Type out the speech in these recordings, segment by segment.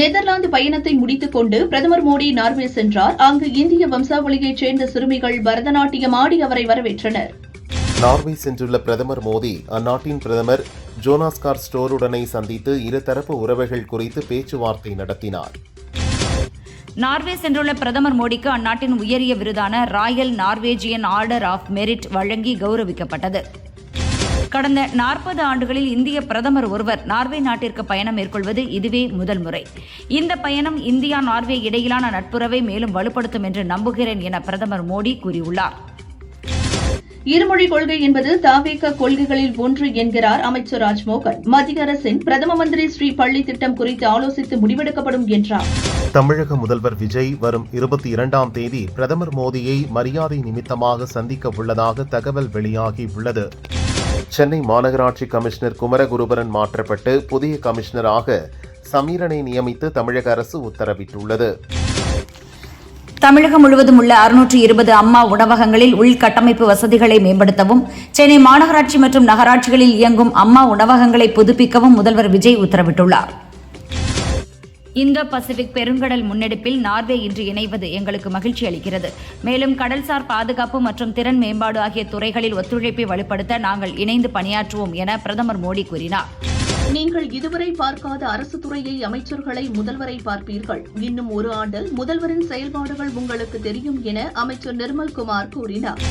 Netherlands பயணத்தை முடித்துக் கொண்டு பிரதமர் மோடி நார்வே சென்றார். அங்கு இந்திய வம்சாவளியைச் சேர்ந்த சிறுமிகள் பரதநாட்டியம் ஆடி அவரை வரவேற்றனர். நார்வே சென்றுள்ள பிரதமர் மோடி அந்நாட்டின் பிரதமர் ஜோனாஸ் கார் ஸ்டோருடனை சந்தித்து இருதரப்பு உறவுகள் குறித்து பேச்சுவார்த்தை நடத்தினார். நார்வே சென்றுள்ள பிரதமர் மோடிக்கு அந்நாட்டின் உயரிய விருதான royal Norwegian order of merit வழங்கி கௌரவிக்கப்பட்டது. கடந்த 40 ஆண்டுகளில் இந்திய பிரதமர் ஒருவர் நார்வே நாட்டிற்கு பயணம் மேற்கொள்வது இதுவே முதல் முறை. இந்த பயணம் இந்தியா நார்வே இடையிலான நட்புறவை மேலும் வலுப்படுத்தும் என்று நம்புகிறேன் என பிரதமர் மோடி கூறியுள்ளார். இருமொழிக் கொள்கை என்பது தாவேக கொள்கைகளில் ஒன்று என்கிறார் அமைச்சர் ராஜ்மோகன். மத்திய அரசின் பிரதம மந்திரி ஸ்ரீ பள்ளி திட்டம் குறித்து ஆலோசித்து முடிவெடுக்கப்படும் என்றார். தமிழக முதல்வர் விஜய் வரும் 22ஆம் தேதி பிரதமர் மோடியை மரியாதை நிமித்தமாக சந்திக்க உள்ளதாக தகவல் வெளியாகி உள்ளது. சென்னை மாநகராட்சி கமிஷனர் குமரகுருபரன் மாற்றப்பட்டு புதிய கமிஷனராக சமீரனை நியமித்து தமிழக அரசு உத்தரவிட்டுள்ளது. தமிழகம் முழுவதும் உள்ள 620 அம்மா உணவகங்களில் உள்கட்டமைப்பு வசதிகளை மேம்படுத்தவும், சென்னை மாநகராட்சி மற்றும் நகராட்சிகளில் இயங்கும் அம்மா உணவகங்களை புதுப்பிக்கவும் முதல்வர் விஜய் உத்தரவிட்டுள்ளார். இந்தோ பசிபிக் பெருங்கடல் முன்னெடுப்பில் நார்வே இன்று இணைவது எங்களுக்கு மகிழ்ச்சி அளிக்கிறது. மேலும் கடல்சார் பாதுகாப்பு மற்றும் திறன் மேம்பாடு ஆகிய துறைகளில் ஒத்துழைப்பை வலுப்படுத்த நாங்கள் இணைந்து பணியாற்றுவோம் என பிரதமர் மோடி கூறினார். நீங்கள் இதுவரை பார்க்காத அரசு துறையை அமைச்சர்களை முதல்வரை பார்ப்பீர்கள். இன்னும் ஒரு ஆண்டில் முதல்வரின் செயல்பாடுகள் உங்களுக்கு தெரியும் என அமைச்சர் நிர்மல்குமார் கூறினார்.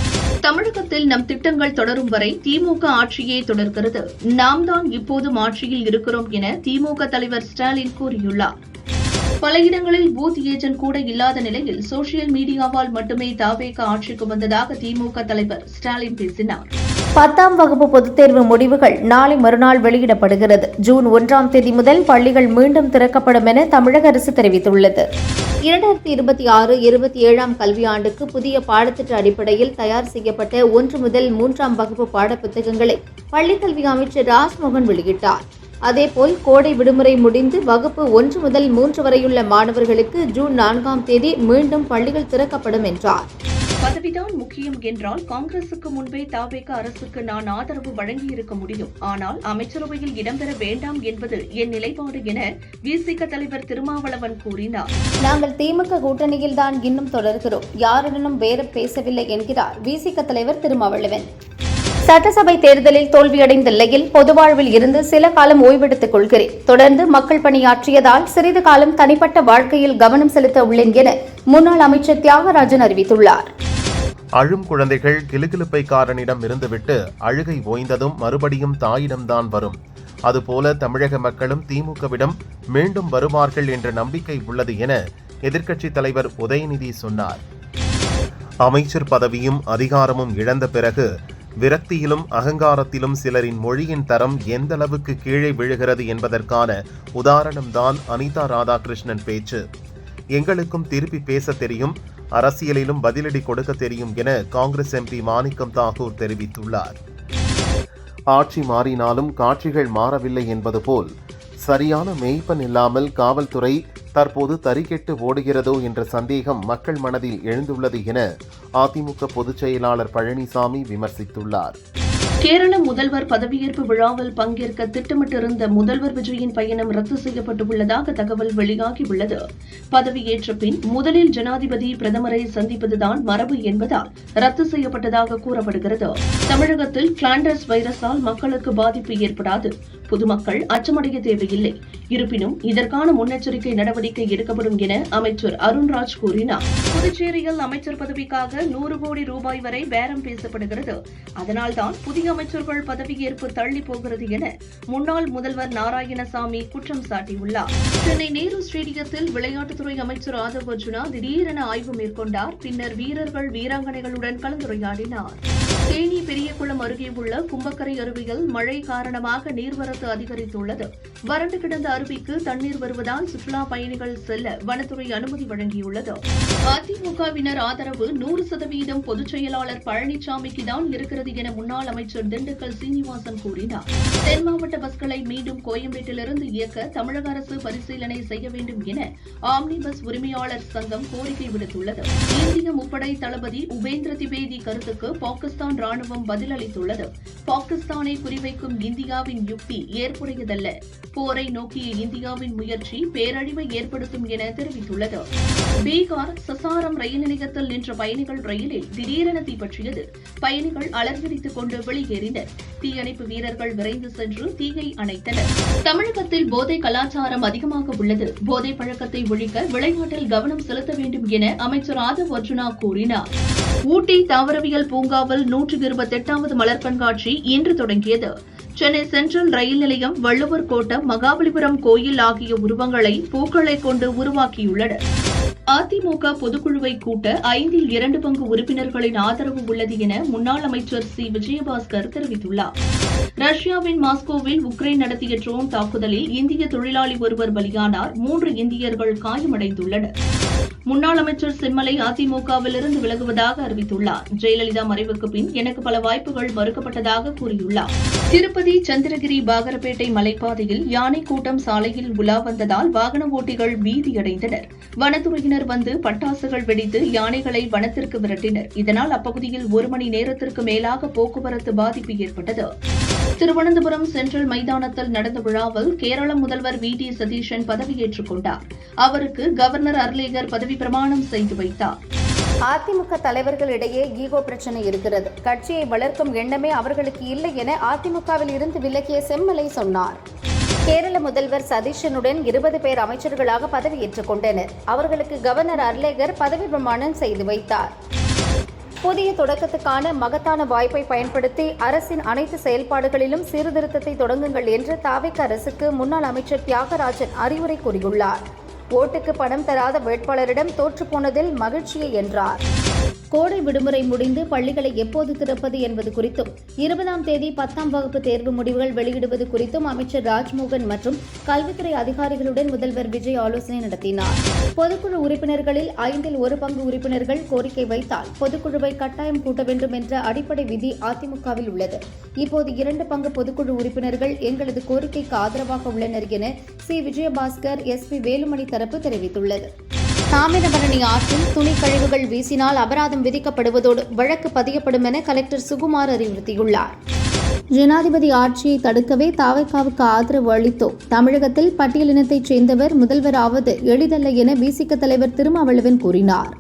தமிழகத்தில் நம் திட்டங்கள் தொடரும் வரை திமுக ஆட்சியே தொடர்கிறது. நாம் தான் இப்போதும் ஆட்சியில் இருக்கிறோம் என திமுக தலைவர் ஸ்டாலின் கூறியுள்ளார். பல இடங்களில் பூத் ஏஜென்ட் கூட இல்லாத நிலையில் சோசியல் மீடியாவால் மட்டுமே தாவேக ஆட்சிக்கு வந்ததாக திமுக தலைவர் ஸ்டாலின் பேசினார். 10ஆம் வகுப்பு பொதுத் தேர்வு முடிவுகள் நாளை மறுநாள் வெளியிடப்படுகிறது. ஜூன் 1ஆம் தேதி முதல் பள்ளிகள் மீண்டும் திறக்கப்படும் என தமிழக அரசு தெரிவித்துள்ளது. 2026-27ஆம் கல்வியாண்டுக்கு புதிய பாடத்திட்ட அடிப்படையில் தயார் செய்யப்பட்ட 1 முதல் 3ஆம் வகுப்பு பாடப்புத்தகங்களை பள்ளிக்கல்வி அமைச்சர் ராஜ்மோகன் வெளியிட்டார். அதேபோல் கோடை விடுமுறை முடிந்து வகுப்பு 1 முதல் 3 வரையுள்ள மாணவர்களுக்கு ஜூன் 4ஆம் தேதி மீண்டும் பள்ளிகள் திறக்கப்படும் என்றார். பதவிதான் முக்கியம் என்றால் காங்கிரசுக்கு முன்பே தாவேக அரசுக்கு நான் ஆதரவு வழங்கியிருக்க முடியும். ஆனால் அமைச்சரவையில் இடம்பெற வேண்டாம் என்பது என் நிலைப்பாடு என விசிக தலைவர் திருமாவளவன் கூறினார். நாங்கள் திமுக கூட்டணியில் தான் இன்னும் தொடர்கிறோம். யாருடனும் பேரம் பேசவில்லை என்கிறார் விசிக தலைவர் திருமாவளவன். சட்டசபை தேர்தலில் தோல்வியடைந்த நிலையில் பொதுவாழ்வில் இருந்து சில காலம் ஓய்வெடுத்துக் கொள்கிறேன். தொடர்ந்து மக்கள் பணியாற்றியதால் சிறிது காலம் தனிப்பட்ட வாழ்க்கையில் கவனம் செலுத்த உள்ளேன் என முன்னாள் அமைச்சர் தியாகராஜன் அறிவித்துள்ளார். அழும் குழந்தைகள் கிலுகிலுப்பைக்காரனிடம் இருந்துவிட்டு அழுகை ஓய்ந்ததும் மறுபடியும் தாயிடம்தான் வரும். அதுபோல தமிழக மக்களும் திமுகவிடம் மீண்டும் வருவார்கள் என்ற நம்பிக்கை உள்ளது என எதிர்க்கட்சித் தலைவர் உதயநிதி சொன்னார். அமைச்சர் பதவியும் அதிகாரமும் இழந்த பிறகு விரக்தியிலும் அகங்காரத்திலும் சிலரின் மொழியின் தரம் எந்த அளவுக்கு கீழே விழுகிறது என்பதற்கான உதாரணம்தான் அனிதா ராதாகிருஷ்ணன் பேச்சு. எங்களுக்கும் திருப்பி பேச தெரியும், அரசியலிலும் பதிலடி கொடுக்க தெரியும் என காங்கிரஸ் எம்பி மாணிக்கம் தாகூர் தெரிவித்துள்ளார். ஆட்சி மாறினாலும் காட்சிகள் மாறவில்லை என்பது போல் சரியான மேய்ப்பன் இல்லாமல் காவல்துறை தற்போது தறிகெட்டு ஓடுகிறதோ என்ற சந்தேகம் மக்கள் மனதில் எழுந்துள்ளது என அதிமுக பொதுச் செயலாளர் பழனிசாமி விமர்சித்துள்ளார். கேரள முதல்வர் பதவியேற்பு விழாவில் பங்கேற்க திட்டமிட்டிருந்த முதல்வர் விஜயின் பயணம் ரத்து செய்யப்பட்டுள்ளதாக தகவல் வெளியாகியுள்ளது. பதவியேற்ற பின் முதலில் ஜனாதிபதி பிரதமரை சந்திப்பதுதான் மரபு என்பதால் ரத்து செய்யப்பட்டதாக கூறப்படுகிறது. தமிழகத்தில் பிளாண்டர்ஸ் வைரஸால் மக்களுக்கு பாதிப்பு ஏற்படாது. பொதுமக்கள் அச்சமடைய தேவையில்லை. இருப்பினும் இதற்கான முன்னெச்சரிக்கை நடவடிக்கை எடுக்கப்படும் என அமைச்சர் அருண்ராஜ் கூறினார். புதுச்சேரியில் அமைச்சர் பதவிக்காக 100 கோடி ரூபாய் வரை பேரம் பேசப்படுகிறது. அதனால்தான் புதிய அமைச்சர்கள் பதவியேற்பு தள்ளி போகிறது என முன்னாள் முதல்வர் நாராயணசாமி குற்றம் சாட்டியுள்ளார். சென்னை நேரு ஸ்டேடியத்தில் விளையாட்டுத்துறை அமைச்சர் ஆதவ் அர்ஜுனா திடீரென ஆய்வு மேற்கொண்டார். பின்னர் வீரர்கள் வீராங்கனைகளுடன் கலந்துரையாடினார். தேனி பெரியகுளம் அருகே உள்ள கும்பக்கரை அருவியில் மழை காரணமாக நீர்வரத்து அதிகரித்துள்ளது. வறண்டு கிடந்த அருவிக்கு தண்ணீர் வருவதால் சுற்றுலா பயணிகள் செல்ல வனத்துறை அனுமதி வழங்கியுள்ளது. அதிமுகவினர் ஆதரவு 100% பொதுச் செயலாளர் பழனிசாமிக்கு தான் இருக்கிறது என முன்னாள் அமைச்சர் திண்டுக்கல் சீனிவாசன் கூறினார். தென் மாவட்ட பஸ்களை மீண்டும் கோயம்பேட்டிலிருந்து இயக்க தமிழக அரசு பரிசீலனை செய்ய வேண்டும் என ஆம்னி பஸ் உரிமையாளர் சங்கம் கோரிக்கை விடுத்துள்ளது. இந்திய முப்படை தளபதி உபேந்திர திவேதி கருத்துக்கு பாகிஸ்தான் ராணுவம் பதிலளித்துள்ளது. பாகிஸ்தானை குறிவைக்கும் இந்தியாவின் யுக்தி ஏற்புடையதல்ல. போரை நோக்கிய இந்தியாவின் முயற்சி பேரழிவை ஏற்படுத்தும் என தெரிவித்துள்ளது. பீகார் சசாரம் ரயில் நிலையத்தில் நின்ற பயணிகள் ரயிலில் திடீரென தீப்பற்றியது. பயணிகள் அலறியடித்துக் கொண்டு வெளியேறினர். தீயணைப்பு வீரர்கள் விரைந்து சென்று தீயை அணைத்தனர். தமிழகத்தில் போதை கலாச்சாரம் அதிகமாக உள்ளது. போதை பழக்கத்தை ஒழிக்க விளையாட்டில் கவனம் செலுத்த வேண்டும் என அமைச்சர் ஆதவ் அர்ஜுனா கூறினார். ஊட்டி தாவரவியல் பூங்காவில் 128வது மலர் கண்காட்சி இன்று தொடங்கியது. சென்னை சென்ட்ரல் ரயில் நிலையம், வள்ளுவர் கோட்டம், மகாபலிபுரம் கோயில் ஆகிய உருவங்களை பூக்களை கொண்டு உருவாக்கியுள்ளனர். அதிமுக பொதுக்குழுவை கூட்ட 2 பங்கு உறுப்பினர்களின் ஆதரவு உள்ளது என முன்னாள் அமைச்சர் சி. விஜயபாஸ்கர் தெரிவித்துள்ளார். ரஷ்யாவின் மாஸ்கோவில் உக்ரைன் நடத்திய ட்ரோன் தாக்குதலில் இந்திய தொழிலாளி ஒருவர் பலியானார். 3 இந்தியர்கள் காயமடைந்துள்ளனர். முன்னாள் அமைச்சர் செம்மலை அதிமுகவிலிருந்து விலகுவதாக அறிவித்துள்ளார். ஜெயலலிதா மறைவுக்கு பின் எனக்கு பல வாய்ப்புகள் மறுக்கப்பட்டதாக கூறியுள்ளார். திருப்பதி சந்திரகிரி பாகரப்பேட்டை மலைப்பாதையில் யானை கூட்டம் சாலையில் உலா வந்ததால் வாகன ஓட்டிகள் பீதியடைந்தனர். வனத்துறையினர் வந்து பட்டாசுகள் வெடித்து யானைகளை வனத்திற்கு விரட்டினர். இதனால் அப்பகுதியில் 1 மணி நேரத்திற்கு மேலாக போக்குவரத்து பாதிப்பு ஏற்பட்டது. திருவனந்தபுரம் சென்ட்ரல் மைதானத்தில் நடந்த விழாவில் கேரள முதல்வர் வி.டி. சதீஷன் பதவியேற்றுக் கொண்டார். அவருக்கு கவர்னர் அர்லேகர் பதவி பிரமாணம் செய்து வைத்தார். அதிமுக தலைவர்களிடையே ஈகோ பிரச்சனை இருக்கிறது. கட்சியை வளர்க்கும் எண்ணமே அவர்களுக்கு இல்லை என அதிமுகவில் இருந்து விலகிய செம்மலை சொன்னார். கேரள முதல்வர் சதீஷனுடன் 20 பேர் அமைச்சர்களாக பதவியேற்றுக் கொண்டனர். அவர்களுக்கு கவர்னர் அர்லேகர் பதவி பிரமாணம் செய்து வைத்தார். புதிய தொடக்கத்துக்கான மகத்தான வாய்ப்பை பயன்படுத்தி அரசின் அனைத்து செயல்பாடுகளிலும் சீர்திருத்தத்தை தொடங்குங்கள் என்று தாவேக அரசுக்கு முன்னாள் அமைச்சர் தியாகராஜன் அறிவுரை கூறியுள்ளார். ஓட்டுக்கு பணம் தராத வேட்பாளரிடம் தோற்றுப்போனதில் மகிழ்ச்சியே என்றார். கோடை விடுமுறை முடிந்து பள்ளிகளை எப்போது திறப்பது என்பது குறித்தும் 20ஆம் தேதி 10ஆம் வகுப்பு தேர்வு முடிவுகள் வெளியிடுவது குறித்தும் அமைச்சர் ராஜ்மோகன் மற்றும் கல்வித்துறை அதிகாரிகளுடன் முதல்வர் விஜய் ஆலோசனை நடத்தினார். பொதுக்குழு உறுப்பினர்களில் 1/5 பங்கு உறுப்பினர்கள் கோரிக்கை வைத்தால் பொதுக்குழுவை கட்டாயம் கூட்ட வேண்டும் என்ற அடிப்படை விதி அதிமுகவில் உள்ளது. இப்போது 2 பங்கு பொதுக்குழு உறுப்பினர்கள் எங்களது கோரிக்கைக்கு ஆதரவாக உள்ளனர் என சி. விஜயபாஸ்கர், எஸ்.பி. வேலுமணி தரப்பு தெரிவித்துள்ளது. தாமிரபரணி ஆற்றில் துணி கழிவுகள் வீசினால் அபராதம் விதிக்கப்படுவதோடு வழக்கு பதியப்படும் என கலெக்டர் சுகுமார் அறிவுறுத்தியுள்ளார். ஜனாதிபதி ஆட்சியை தடுக்கவே தாவேகாவுக்கு ஆதரவு அளித்தோம். தமிழகத்தில் பட்டியலினத்தைச் சேர்ந்தவர் முதல்வராவது எளிதல்ல என விசிக தலைவர் திருமாவளவன் கூறினார்.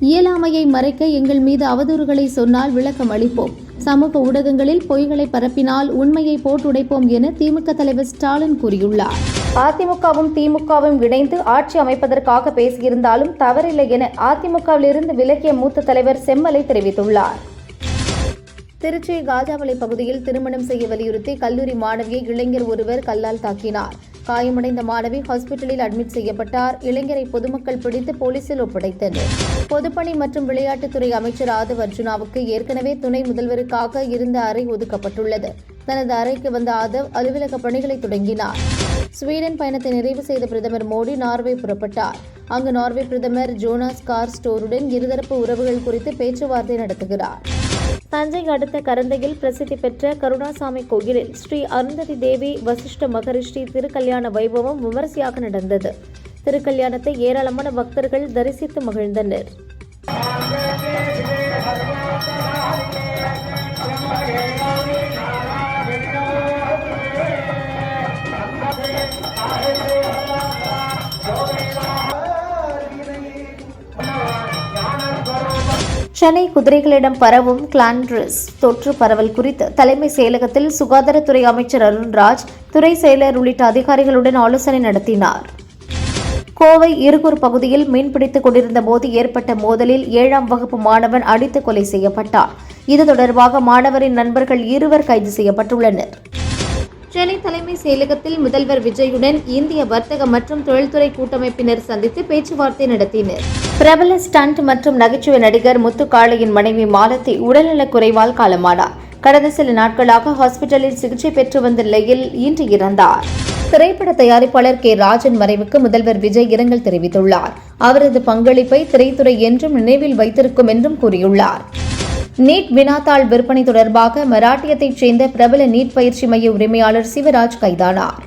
இயலாமையை மறைக்க எங்கள் மீது அவதூறுகளை சொன்னால் விளக்கம் அளிப்போம். சமூக ஊடகங்களில் பொய்களை பரப்பினால் உண்மையை போட்டுடைப்போம் என திமுக தலைவர் ஸ்டாலின் கூறியுள்ளார். அதிமுகவும் திமுகவும் இணைந்து ஆட்சி அமைப்பதற்காக பேசியிருந்தாலும் தவறில்லை என அதிமுகவிலிருந்து விலகிய மூத்த தலைவர் செம்மலை தெரிவித்துள்ளார். திருச்சி காஜாவளை பகுதியில் திருமணம் செய்ய வலியுறுத்தி கல்லூரி மாணவியை இளைஞர் ஒருவர் கல்லால் தாக்கினார். காயமடைந்த மாணவி ஹாஸ்பிட்டலில் அட்மிட் செய்யப்பட்டார். இளைஞரை பொதுமக்கள் பிடித்து போலீசில் ஒப்படைத்தனர். பொதுப்பணி மற்றும் விளையாட்டுத்துறை அமைச்சர் ஆதவ் அர்ஜுனாவுக்கு ஏற்கனவே துணை முதல்வருக்காக இருந்த அறை ஒதுக்கப்பட்டுள்ளது. தனது அறைக்கு வந்த ஆதவ் அலுவலக பணிகளை தொடங்கினார். ஸ்வீடன் பயணத்தை நிறைவு செய்த பிரதமர் மோடி நார்வே புறப்பட்டார். அங்கு நார்வே பிரதமர் ஜோனாஸ் கார் ஸ்டோருடன் இருதரப்பு உறவுகள் குறித்து பேச்சுவார்த்தை நடத்துகிறார். தஞ்சை அடுத்த கரந்தையில் பிரசித்தி பெற்ற கருணாசாமி கோயிலில் ஸ்ரீ அருந்ததி தேவி வசிஷ்ட மகரிஷி திருக்கல்யாண வைபவம் விமரிசையாக நடந்தது. திருக்கல்யாணத்தை ஏராளமான பக்தர்கள் தரிசித்து மகிழ்ந்தனர். சென்னை குதிரைகளிடம் பரவும் கிளான்ட்ரஸ் தொற்று பரவல் குறித்து தலைமை செயலகத்தில் சுகாதாரத்துறை அமைச்சர் அருண்ராஜ், துறை செயலர் உள்ளிட்ட அதிகாரிகளுடன் ஆலோசனை நடத்தினார். கோவை இருகூர் பகுதியில் மீன்பிடித்துக் கொண்டிருந்த போது ஏற்பட்ட மோதலில் 7ஆம் வகுப்பு மாணவன் அடித்து கொலை செய்யப்பட்டார். இது தொடர்பாக மாணவரின் நண்பர்கள் 2 கைது செய்யப்பட்டுள்ளனர். சென்னை தலைமை செயலகத்தில் முதல்வர் விஜயுடன் இந்திய வர்த்தக மற்றும் தொழில்துறை கூட்டமைப்பினர் சந்தித்து பேச்சுவார்த்தை நடத்தினர். பிரபல ஸ்டண்ட் மற்றும் நகைச்சுவை நடிகர் முத்துக்காளையின் மனைவி மாலதி உடல்நலக் குறைவால் காலமானார். கடந்த சில நாட்களாக ஹாஸ்பிட்டலில் சிகிச்சை பெற்று வந்த நிலையில் இன்று இறந்தார். திரைப்பட தயாரிப்பாளர் கே. ராஜன் மறைவுக்கு முதல்வர் விஜய் இரங்கல் தெரிவித்துள்ளார். அவரது பங்களிப்பை திரைத்துறை என்றும் நினைவில் வைத்திருக்கும் என்றும் கூறியுள்ளார். நீட் வினாத்தாள் விற்பனை தொடர்பாக மராட்டியத்தைச் சேர்ந்த பிரபல நீட் பயிற்சி மைய உரிமையாளர் சிவராஜ் கைதானார்.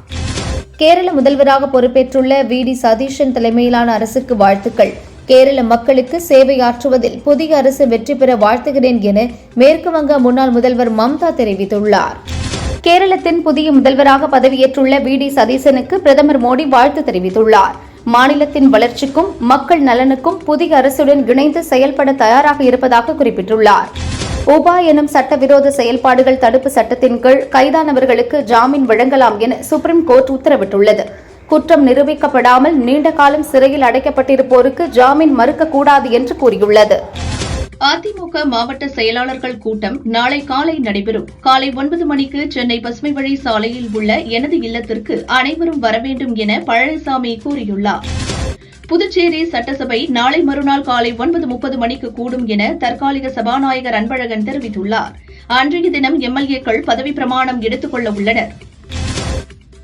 கேரள முதல்வராக பொறுப்பேற்றுள்ள வி.டி. சதீஷன் தலைமையிலான அரசுக்கு வாழ்த்துக்கள். கேரள மக்களுக்கு சேவையாற்றுவதில் புதிய அரசு வெற்றி பெற வாழ்த்துகிறேன் என மேற்கு வங்க முன்னாள் முதல்வர் மம்தா தெரிவித்துள்ளார். கேரளத்தின் புதிய முதல்வராக பதவியேற்றுள்ள வி.டி. சதீசனுக்கு பிரதமர் மோடி வாழ்த்து தெரிவித்துள்ளார். மாநிலத்தின் வளர்ச்சிக்கும் மக்கள் நலனுக்கும் புதிய அரசுடன் இணைந்து செயல்பட தயாராக இருப்பதாக குறிப்பிட்டுள்ளார். உபா எனும் சட்டவிரோத செயல்பாடுகள் தடுப்பு சட்டத்தின் கீழ் கைதானவர்களுக்கு ஜாமீன் வழங்கலாம் என சுப்ரீம் கோர்ட் உத்தரவிட்டுள்ளது. குற்றம் நிரூபிக்கப்படாமல் நீண்ட காலம் சிறையில் அடைக்கப்பட்டிருப்போருக்கு ஜாமீன் மறுக்கக்கூடாது என்று கூறியுள்ளது. அதிமுக மாவட்ட செயலாளர்கள் கூட்டம் நாளை காலை நடைபெறும். காலை 9 மணிக்கு சென்னை பசுமை வழி சாலையில் உள்ள எனது இல்லத்திற்கு அனைவரும் வரவேண்டும் என பழனிசாமி கூறியுள்ளார். புதுச்சேரி சட்டசபை நாளை மறுநாள் காலை 9:30 மணிக்கு கூடும் என தற்காலிக சபாநாயகர் அன்பழகன் தெரிவித்துள்ளார். அன்றைய தினம் எம்எல்ஏக்கள் பதவி பிரமாணம் எடுத்துக் கொள்ள உள்ளனர்.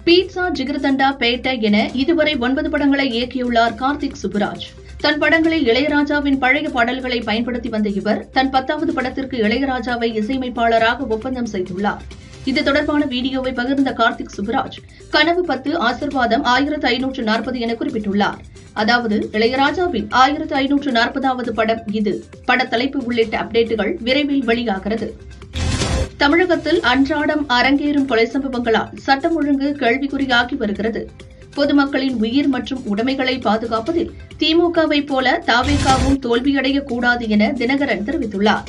பீட்சா, ஜிகர்தண்டா, பேட்ட என இதுவரை 9 படங்களை இயக்கியுள்ளார் கார்த்திக் சுப்புராஜ். தன் படங்களில் இளையராஜாவின் பழைய பாடல்களை பயன்படுத்தி வந்த இவர் தன் 10வது படத்திற்கு இளையராஜாவை இசையமைப்பாளராக ஒப்பந்தம் செய்துள்ளார். இது தொடர்பான வீடியோவை பகிர்ந்த கார்த்திக் சுப்புராஜ், கனவு 10, ஆசிர்வாதம் 1540 என குறிப்பிட்டுள்ளார். அதாவது இளையராஜாவின் 1540வது படம் இது. படத்தலைப்பு உள்ளிட்ட அப்டேட்டுகள் விரைவில் வெளியாகிறது. தமிழகத்தில் அன்றாடம் அரங்கேறும் கொலை சம்பவங்களால் சட்டம் ஒழுங்கு கேள்விக்குறியாகி வருகிறது. பொதுமக்களின் உயிர் மற்றும் உடைமைகளை பாதுகாப்பதில் திமுகவை போல தவேகாவும் தோல்வியடையக்கூடாது என தினகரன் தெரிவித்துள்ளார்.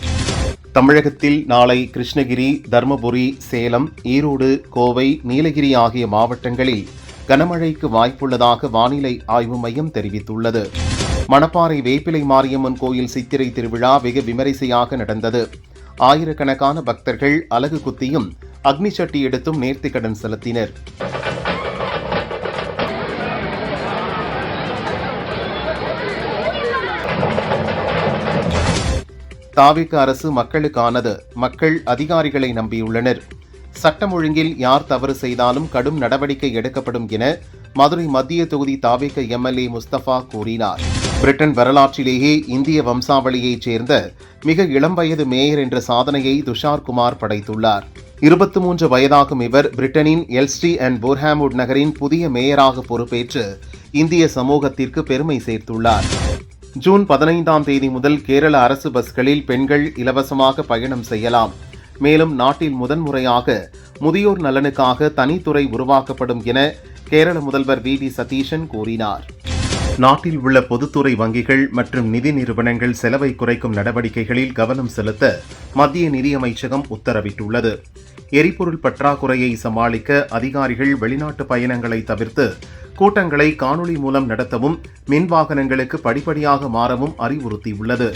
தமிழகத்தில் நாளை கிருஷ்ணகிரி, தருமபுரி, சேலம், ஈரோடு, கோவை, நீலகிரி ஆகிய மாவட்டங்களில் கனமழைக்கு வாய்ப்புள்ளதாக வானிலை ஆய்வு மையம் தெரிவித்துள்ளது. மணப்பாறை வேப்பிலை மாரியம்மன் கோயில் சித்திரை திருவிழா வெகு விமரிசையாக நடந்தது. ஆயிரக்கணக்கான பக்தர்கள் அலகு குத்தியும் அக்னி சட்டி எடுத்தும் நேர்த்திக்கடன் செலுத்தினர். தாவிக அரசு மக்களுக்கானது. மக்கள் அதிகாரிகளை நம்பியுள்ளனர். சட்டம் ஒழுங்கில் யார் தவறு செய்தாலும் கடும் நடவடிக்கை எடுக்கப்படும் என மதுரை மத்திய தொகுதி தாவிக எம்எல்ஏ முஸ்தபா கூறினார். பிரிட்டன் வரலாற்றிலேயே இந்திய வம்சாவளியைச் சேர்ந்த மிக இளம் வயது மேயர் என்ற சாதனையை துஷார் குமார் படைத்துள்ளார். 23 வயதாகும் இவர் பிரிட்டனின் எல்ஸ்டி அண்ட் போர்ஹாம்வுட் நகரின் புதிய மேயராக பொறுப்பேற்று இந்திய சமூகத்திற்கு பெருமை சேர்த்துள்ளார். ஜூன் 15ஆம் தேதி முதல் கேரள அரசு பஸ்களில் பெண்கள் இலவசமாக பயணம் செய்யலாம். மேலும் நாட்டில் முதன்முறையாக முதியோர் நலனுக்காக தனித்துறை உருவாக்கப்படும் என கேரள முதல்வர் வி.டி. சதீஷன் கூறினார். நாட்டில் உள்ள பொதுத்துறை வங்கிகள் மற்றும் நிதி நிறுவனங்கள் செலவை குறைக்கும் நடவடிக்கைகளில் கவனம் செலுத்த மத்திய நிதியமைச்சகம் உத்தரவிட்டுள்ளது. எரிபொருள் பற்றாக்குறையை சமாளிக்க அதிகாரிகள் வெளிநாட்டு பயணங்களை தவிர்த்து கூட்டங்களை காணொலி மூலம் நடத்தவும் மின் வாகனங்களுக்கு படிப்படியாக மாறவும் அறிவுறுத்தியுள்ளது.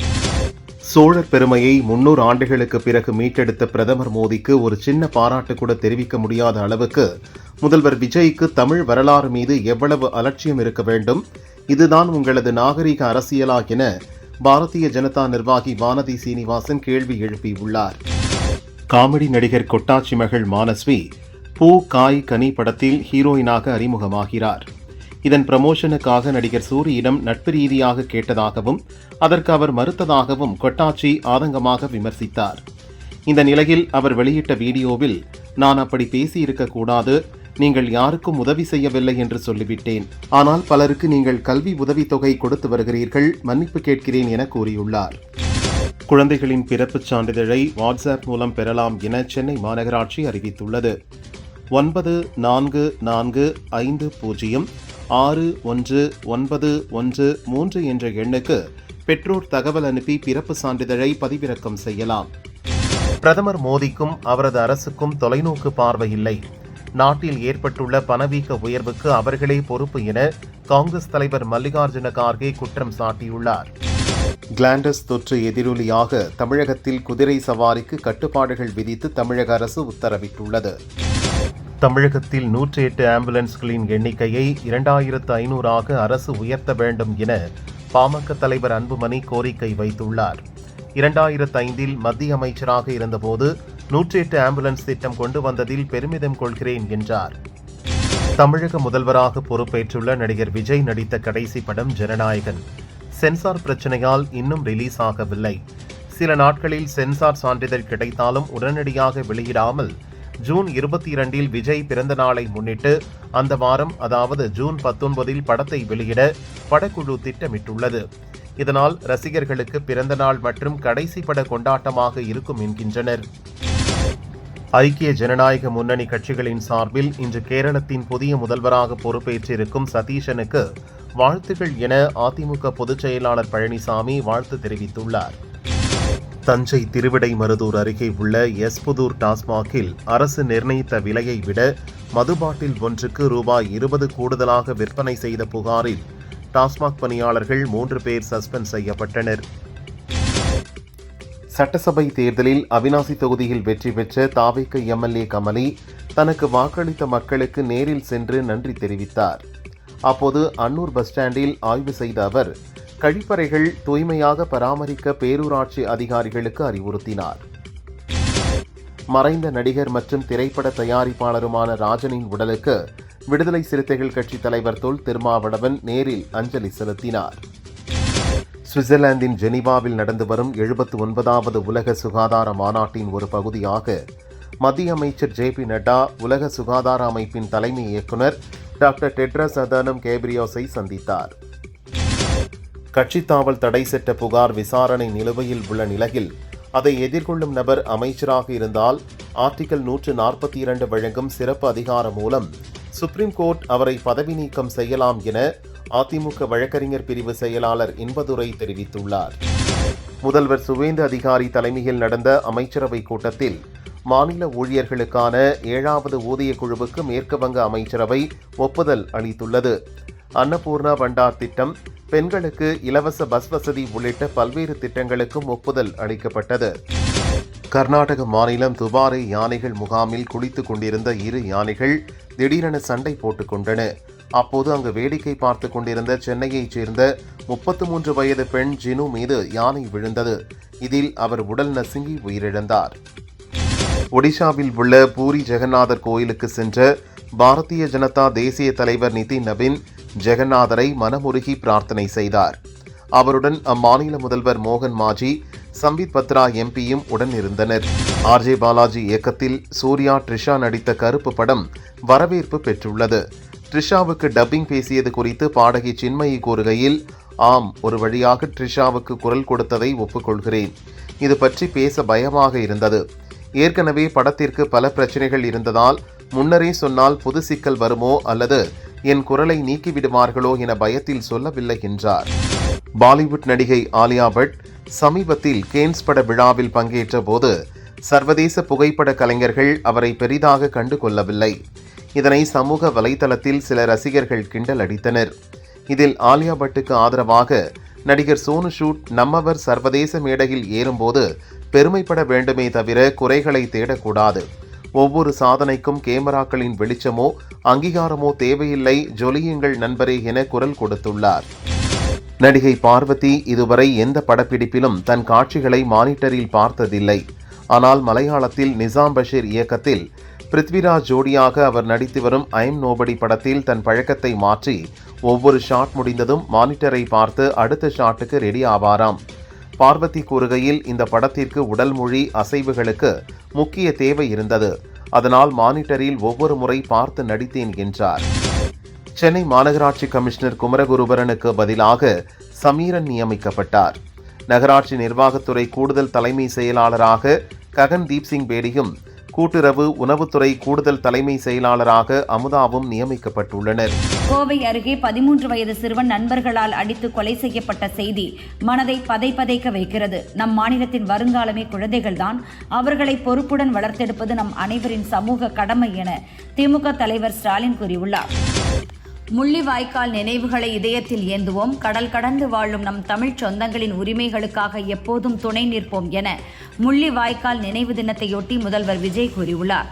சோழர் பெருமையை 300 ஆண்டுகளுக்கு பிறகு மீட்டெடுத்த பிரதமர் மோடிக்கு ஒரு சின்ன பாராட்டு கூட தெரிவிக்க முடியாத அளவுக்கு முதல்வர் விஜய்க்கு தமிழ் வரலாறு மீது எவ்வளவு அலட்சியம் இருக்க வேண்டும்? இதுதான் உங்களது நாகரிக அரசியலா என பாரதிய ஜனதா நிர்வாகி வானதி சீனிவாசன் கேள்வி எழுப்பியுள்ளார். காமெடி நடிகர் கொட்டாச்சி மகள் மானஸ்வி பூ காய் கனி படத்தில் ஹீரோயினாக அறிமுகமாகிறார். இதன் ப்ரமோஷனுக்காக நடிகர் சூரியிடம் நட்பு ரீதியாக கேட்டதாகவும் அதற்கு அவர் மறுத்ததாகவும் கொட்டாச்சி ஆதங்கமாக விமர்சித்தார். இந்த நிலையில் அவர் வெளியிட்ட வீடியோவில், நான் அப்படி பேசியிருக்கக்கூடாது, நீங்கள் யாருக்கும் உதவி செய்யவில்லை என்று சொல்லிவிட்டேன். ஆனால் பலருக்கு நீங்கள் கல்வி உதவித்தொகை கொடுத்து வருகிறீர்கள், மன்னிப்பு கேட்கிறேன் என கூறியுள்ளார். குழந்தைகளின் பிறப்புச் சான்றிதழை வாட்ஸ்அப் மூலம் பெறலாம் என சென்னை மாநகராட்சி அறிவித்துள்ளது. 9450619113 என்ற எண்ணுக்கு பெற்றோர் தகவல் அனுப்பி பிறப்பு சான்றிதழை பதிவிறக்கம் செய்யலாம். பிரதமர் மோடிக்கும் அவரது அரசுக்கும் தொலைநோக்கு பார்வை இல்லை. நாட்டில் ஏற்பட்டுள்ள பணவீக்க உயர்வுக்கு அவர்களே பொறுப்பு என காங்கிரஸ் தலைவர் மல்லிகார்ஜுன கார்கே குற்றம் சாட்டியுள்ளார். கிளாண்டஸ் தொற்று எதிரொலியாக தமிழகத்தில் குதிரை சவாரிக்கு கட்டுப்பாடுகள் விதித்து தமிழக அரசு உத்தரவிட்டுள்ளது. தமிழகத்தில் 108 ஆம்புலன்ஸ்களின் எண்ணிக்கையை 2500ஆக அரசு உயர்த்த வேண்டும் என பாமக தலைவர் அன்புமணி கோரிக்கை வைத்துள்ளார். 2005இல் மத்திய அமைச்சராக இருந்தபோது 108 ஆம்புலன்ஸ் திட்டம் கொண்டு வந்ததில் பெருமிதம் கொள்கிறேன் என்றார். தமிழக முதல்வராக பொறுப்பேற்றுள்ள நடிகர் விஜய் நடித்த கடைசி படம் ஜனநாயகன் சென்சார் பிரச்சனையால் இன்னும் ரிலீஸ் ஆகவில்லை. சில நாட்களில் சென்சார் சான்றிதழ் கிடைத்தாலும் உடனடியாக வெளியிடாமல் ஜூன் 22 விஜய் பிறந்த நாளை முன்னிட்டு அந்த வாரம், அதாவது ஜூன் 19 படத்தை வெளியிட படக்குழு திட்டமிட்டுள்ளது. இதனால் ரசிகர்களுக்கு பிறந்த நாள் மற்றும் கடைசி பட கொண்டாட்டமாக இருக்கும் என்கின்றனர். ஐக்கிய ஜனநாயக முன்னணி கட்சிகளின் சார்பில் இன்று கேரளத்தின் புதிய முதல்வராக பொறுப்பேற்றிருக்கும் சதீஷனுக்கு வாழ்த்துகள் என அதிமுக பொதுச் செயலாளர் பழனிசாமி வாழ்த்து தெரிவித்துள்ளார். தஞ்சை திருவிடைமருதூர் அருகே உள்ள எஸ்புதூர் டாஸ்மாகில் அரசு நிர்ணயித்த விலையை விட மது பாட்டில் ஒன்றுக்கு ரூபாய் 20 கூடுதலாக விற்பனை செய்த புகாரில் டாஸ்மாக் பணியாளர்கள் 3 பேர் சஸ்பெண்ட் செய்யப்பட்டனர். சட்டசபை தேர்தலில் அவிநாசி தொகுதியில் வெற்றி பெற்ற தாவேக எம்எல்ஏ கமலி தனக்கு வாக்களித்த மக்களுக்கு நேரில் சென்று நன்றி தெரிவித்தார். அப்போது அன்னூர் பஸ் ஸ்டாண்டில் ஆய்வு செய்த அவர் கழிப்பறைகள் தூய்மையாக பராமரிக்க பேரூராட்சி அதிகாரிகளுக்கு அறிவுறுத்தினார். மறைந்த நடிகர் மற்றும் திரைப்பட தயாரிப்பாளருமான ராஜனின் உடலுக்கு விடுதலை சிறுத்தைகள் கட்சி தலைவர் தொல் திருமாவளவன் நேரில் அஞ்சலி செலுத்தினார். சுவிட்சர்லாந்தின் ஜெனீவாவில் நடந்து வரும் 79வது உலக சுகாதார மாநாட்டின் ஒரு பகுதியாக மத்திய அமைச்சர் ஜே.பி. நட்டா உலக சுகாதார அமைப்பின் தலைமை இயக்குநர் டாக்டர் டெட்ரஸ் அதனம் கேப்ரியோஸை சந்தித்தார். கட்சித் தாவல் தடை சட்ட புகார் விசாரணை நிலுவையில் உள்ள நிலையில் அதை எதிர்கொள்ளும் நபர் அமைச்சராக இருந்தால் ஆர்டிகல் 142 வழங்கும் சிறப்பு அதிகாரம் மூலம் சுப்ரீம் கோர்ட் அவரை பதவி நீக்கம் செய்யலாம் என அதிமுக வழக்கறிஞர் பிரிவு செயலாளர் இன்பதுரை தெரிவித்துள்ளார். முதல்வர் சுவேந்து அதிகாரி தலைமையில் நடந்த அமைச்சரவை கூட்டத்தில் மாநில ஊழியர்களுக்கான 7வது ஊதிய குழுவுக்கு மேற்குவங்க அமைச்சரவை ஒப்புதல் அளித்துள்ளது. அன்னபூர்ணா பண்டார் திட்டம், பெண்களுக்கு இலவச பஸ் வசதி உள்ளிட்ட பல்வேறு திட்டங்களுக்கும் ஒப்புதல் அளிக்கப்பட்டது. கர்நாடக மாநிலம் துபாரே யானைகள் முகாமில் குளித்துக் கொண்டிருந்த 2 யானைகள் திடீரென சண்டை போட்டுக் கொண்டன. அப்போது அங்கு வேடிக்கை பார்த்துக் கொண்டிருந்த சென்னையைச் சேர்ந்த 33 வயது பெண் ஜினு மீது யானை விழுந்தது. இதில் அவர் உடல் நசுங்கி உயிரிழந்தார். ஒடிஷாவில் உள்ள பூரி ஜெகநாதர் கோயிலுக்கு சென்ற பாரதிய ஜனதா தேசிய தலைவர் நிதின் நவீன் ஜெகநாதரை மனமுருகி பிரார்த்தனை செய்தார். அவருடன் அம்மாநில முதல்வர் மோகன் மாஜி, சம்பித் பத்ரா எம்பியும் உடன் இருந்தனர். ஆர்ஜே பாலாஜி இயக்கத்தில் சூர்யா ட்ரிஷா நடித்த கருப்பு படம் வரவேற்பு பெற்றுள்ளது. ட்ரிஷாவுக்கு டப்பிங் பேசியது குறித்து பாடகி சின்மயி கூறுகையில், ஆம், ஒரு வழியாக ட்ரிஷாவுக்கு குரல் கொடுத்ததை ஒப்புக்கொள்கிறேன். இது பற்றி பேச பயமாக இருந்தது. ஏற்கனவே படத்திற்கு பல பிரச்சனைகள் இருந்ததால் முன்னரே சொன்னால் புது சிக்கல் வருமோ அல்லது என் குரலை நீக்கிவிடுவார்களோ என பயத்தில் சொல்லவில்லை என்றார். பாலிவுட் நடிகை ஆலியா பட் சமீபத்தில் கேன்ஸ் பட விழாவில் பங்கேற்ற போது சர்வதேச புகைப்பட கலைஞர்கள் அவரை பெரிதாக கண்டு கொள்ளவில்லை. இதனை சமூக வலைதளத்தில் சில ரசிகர்கள் கிண்டல் அடித்தனர். இதில் ஆலியா பட்டுக்கு ஆதரவாக நடிகர் சோனு சூட் நம்மவர் சர்வதேச மேடையில் ஏறும்போது பெருமைப்பட வேண்டுமே தவிர குறைகளை தேடக்கூடாது. ஒவ்வொரு சாதனைக்கும் கேமராக்களின் வெளிச்சமோ அங்கீகாரமோ தேவையில்லை, ஜொலியுங்கள் நண்பரே என குரல் கொடுத்துள்ளார். நடிகை பார்வதி இதுவரை எந்த படப்பிடிப்பிலும் தன் காட்சிகளை மானிட்டரில் பார்த்ததில்லை. ஆனால் மலையாளத்தில் நிசாம் பஷீர் இயக்கத்தில் பிருத்விராஜ் ஜோடியாக அவர் நடித்து வரும் ஐம் நோபடி படத்தில் தன் பழக்கத்தை மாற்றி ஒவ்வொரு ஷாட் முடிந்ததும் மானிட்டரை பார்த்து அடுத்த ஷாட்டுக்கு ரெடி ஆவாராம். பார்வதி கூறுகையில், இந்த படத்திற்கு உடல் மொழி அசைவுகளுக்கு முக்கிய தேவை இருந்தது. அதனால் மானிட்டரில் ஒவ்வொரு முறை பார்த்து நடித்தேன் என்றார். சென்னை மாநகராட்சி கமிஷனர் குமரகுருபரனுக்கு பதிலாக சமீரன் நியமிக்கப்பட்டார். நகராட்சி நிர்வாகத்துறை கூடுதல் தலைமை செயலாளராக ககன்தீப் சிங் பேடியும் கூட்டுறவு உணவுத்துறை கூடுதல் தலைமை செயலாளராக அமுதாவும் நியமிக்கப்பட்டுள்ளனர். கோவை அருகே 13 வயது சிறுவன் நண்பர்களால் அடித்து கொலை செய்யப்பட்ட செய்தி மனதை பதைக்க வைக்கிறது. நம் மாநிலத்தின் வருங்காலமே குழந்தைகள்தான். அவர்களை பொறுப்புடன் வளர்த்தெடுப்பது நம் அனைவரின் சமூக கடமை என திமுக தலைவர் ஸ்டாலின் கூறியுள்ளார். முள்ளிவாய்க்கால் நினைவுகளை இதயத்தில் ஏந்துவோம். கடல் கடந்து வாழும் நம் தமிழ் சொந்தங்களின் உரிமைகளுக்காக எப்போதும் துணை நிற்போம் என முள்ளிவாய்க்கால் நினைவு தினத்தையொட்டி முதல்வர் விஜய் கூறியுள்ளார்.